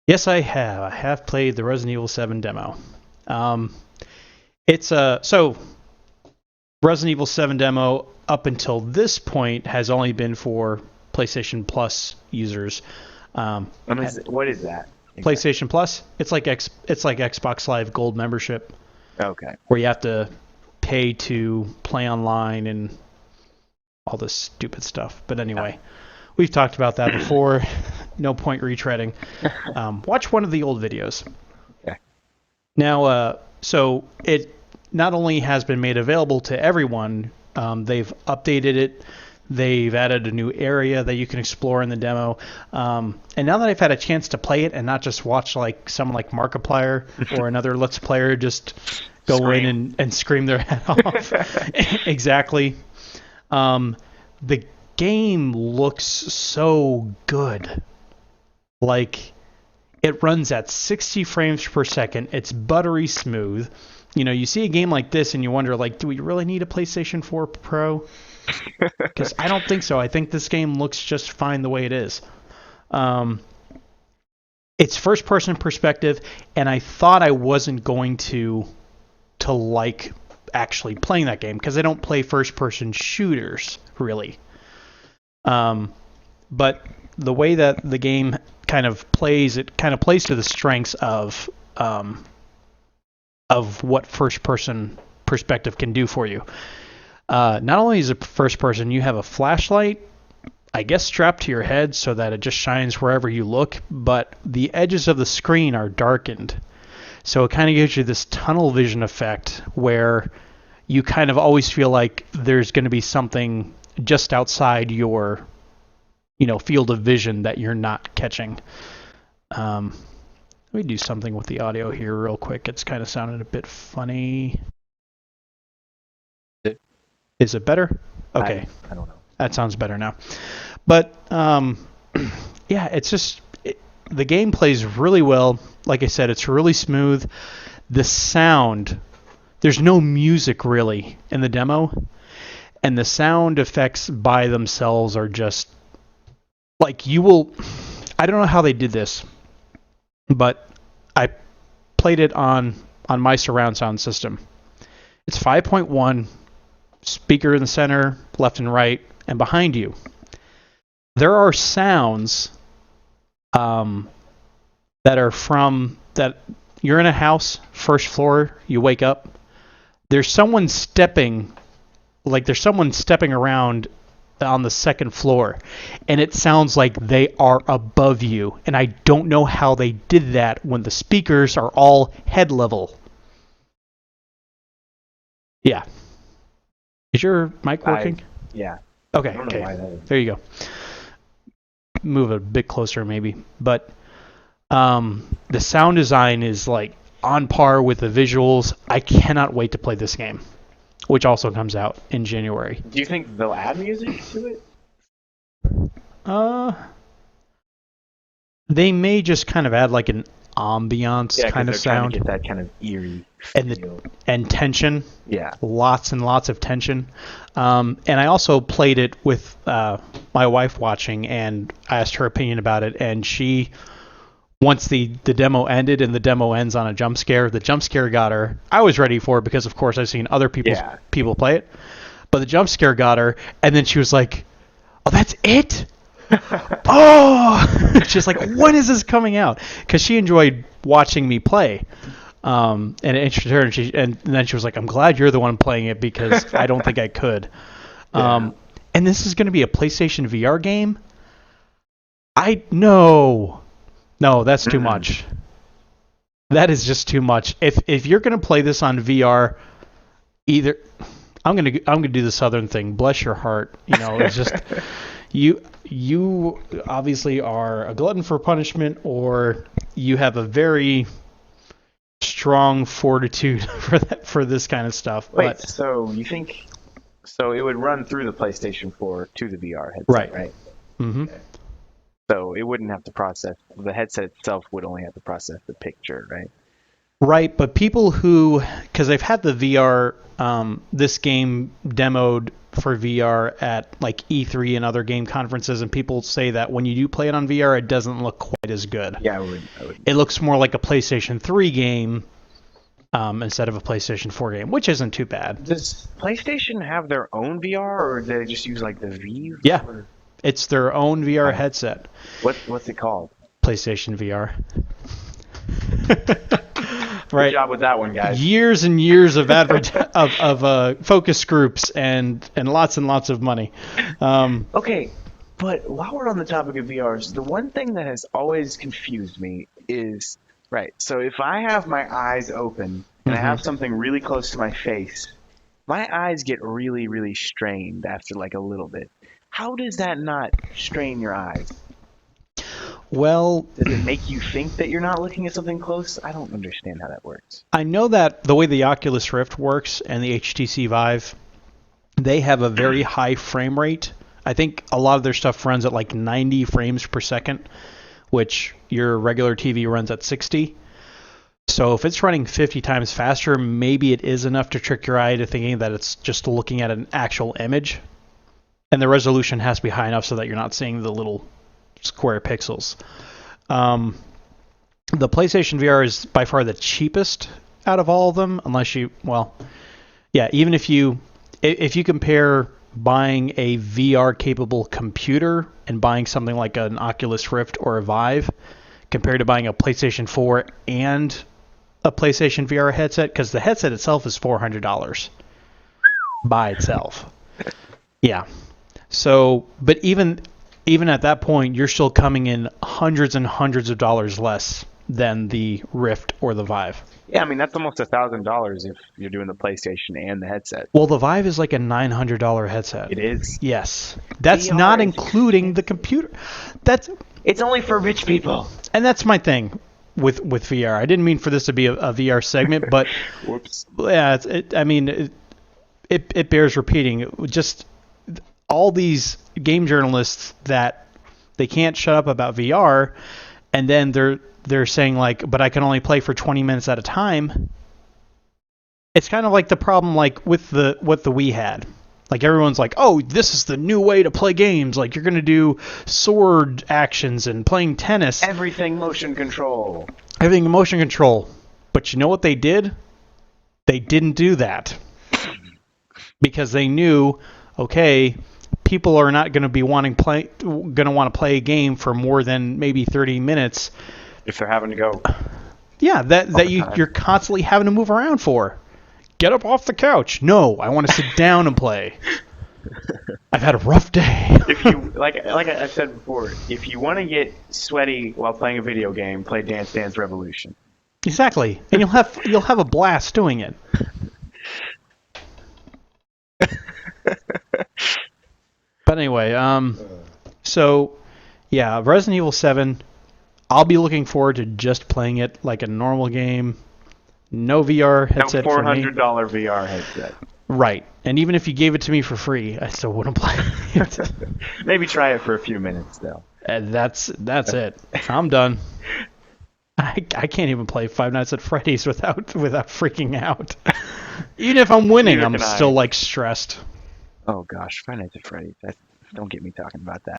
Yes, I have. I have played the Resident Evil 7 demo. Um, it's so Resident Evil 7 demo up until this point has only been for PlayStation Plus users. Um, What is that exactly? PlayStation Plus, it's like Xbox Live Gold membership Okay. where you have to pay to play online and all this stupid stuff. But anyway, we've talked about that before. No point retreading. Watch one of the old videos. Okay. Now, so it not only has been made available to everyone, they've updated it. They've added a new area that you can explore in the demo. And now that I've had a chance to play it and not just watch like someone like Markiplier or another Let's Player just go Scream. in and scream their head off. Exactly. The game looks so good. Like, it runs at 60 frames per second. It's buttery smooth. You know, you see a game like this and you wonder, like, do we really need a PlayStation 4 Pro? Because I don't think so. I think this game looks just fine the way it is. It's first-person perspective, and I thought I wasn't going to like actually playing that game because I don't play first-person shooters really. But the way that the game kind of plays, it kind of plays to the strengths of what first-person perspective can do for you. Not only is it first person, you have a flashlight, I guess, strapped to your head so that it just shines wherever you look, but the edges of the screen are darkened. So it kind of gives you this tunnel vision effect where you kind of always feel like there's going to be something just outside your, field of vision that you're not catching. Let me do something with the audio here real quick. It's kind of sounding a bit funny. Is it better? Okay. I don't know. That sounds better now. But yeah, it's just the game plays really well. Like I said, it's really smooth. The sound, there's no music really in the demo, and the sound effects by themselves are just like you will. I don't know how they did this, but I played it on my surround sound system. It's 5.1. Speaker in the center, left and right, and behind you. There are sounds that are from that you're in a house, first floor, you wake up. There's someone stepping around on the second floor, and it sounds like they are above you. And I don't know how they did that when the speakers are all head level. Yeah. Is your mic working? Yeah. Okay. I don't know why that is. There you go. Move it a bit closer, maybe. But the sound design is like on par with the visuals. I cannot wait to play this game, which also comes out in January. Do you think they'll add music to it? They may just kind of add like an ambiance kind of sound. Trying to get that kind of eerie feel. And tension. Yeah. Lots and lots of tension. And I also played it with my wife watching, and I asked her opinion about it, and she, once the demo ended and the demo ends on a jump scare, the jump scare got her. I was ready for it because, of course, I've seen other people play it. But the jump scare got her, and then she was like, oh, that's it? Oh! She's like, when is this coming out? Because she enjoyed watching me play. And it interested her, and then she was like, I'm glad you're the one playing it because I don't think I could. And this is going to be a PlayStation VR game? No, that's too much. That is just too much. If you're going to play this on VR, either I'm going to do the Southern thing. Bless your heart. It's just you obviously are a glutton for punishment, or you have a very strong fortitude for this kind of stuff. Wait, so you think it would run through the PlayStation 4 to the VR headset, right? Mm-hmm. Okay. So it wouldn't have to process, the headset itself would only have to process the picture, right? Right, but people who, because they've had the VR, this game demoed for VR at like E3 and other game conferences, and people say that when you do play it on VR, it doesn't look quite as good. Yeah, I would. It looks more like a PlayStation 3 game instead of a PlayStation 4 game, which isn't too bad. Does PlayStation have their own VR, or do they just use like the Vive? Yeah, Or it's their own VR headset. what's it called? PlayStation VR. Right. Good job with that one, guys. Years and years of focus groups and lots of money. Okay, but while we're on the topic of VRs, the one thing that has always confused me is, right, so if I have my eyes open and I have something really close to my face, my eyes get really, really strained after like a little bit. How does that not strain your eyes? Well, does it make you think that you're not looking at something close? I don't understand how that works. I know that the way the Oculus Rift works and the HTC Vive, they have a very high frame rate. I think a lot of their stuff runs at like 90 frames per second, which your regular TV runs at 60. So if it's running 50 times faster, maybe it is enough to trick your eye to thinking that it's just looking at an actual image. And the resolution has to be high enough so that you're not seeing the little square pixels. The PlayStation VR is by far the cheapest out of all of them, unless you, well, yeah, even if you compare buying a VR capable computer and buying something like an Oculus Rift or a Vive compared to buying a PlayStation 4 and a PlayStation VR headset, because the headset itself is $400 by itself. Yeah. So, but even at that point, you're still coming in hundreds and hundreds of dollars less than the Rift or the Vive. Yeah, I mean, that's almost $1,000 if you're doing the PlayStation and the headset. Well, the Vive is like a $900 headset. It is? Yes. That's VR not is including the computer. It's only for rich people. And that's my thing with VR. I didn't mean for this to be a VR segment, but Whoops. Yeah, it bears repeating. Just all these game journalists that they can't shut up about VR, and then they're saying like, but I can only play for 20 minutes at a time. It's kind of like the problem like with what the Wii had. Like everyone's like, oh, this is the new way to play games. Like you're gonna do sword actions and playing tennis. Everything motion control. Everything motion control. But you know what they did? They didn't do that. Because they knew, okay, people are not going to want to play a game for more than maybe 30 minutes if they're having to go. Yeah, you're constantly having to move around for. Get up off the couch. No, I want to sit down and play. I've had a rough day. If you like I said before, if you want to get sweaty while playing a video game, play Dance Dance Revolution. Exactly, and you'll have a blast doing it. But anyway, so yeah, Resident Evil 7. I'll be looking forward to just playing it like a normal game. No VR headset for me. No $400 VR headset. Right. And even if you gave it to me for free, I still wouldn't play it. Maybe try it for a few minutes, though. And that's it. I'm done. I can't even play Five Nights at Freddy's without freaking out. Even if I'm winning, I'm still like stressed. Oh gosh, Five Nights at Freddy's. Don't get me talking about that.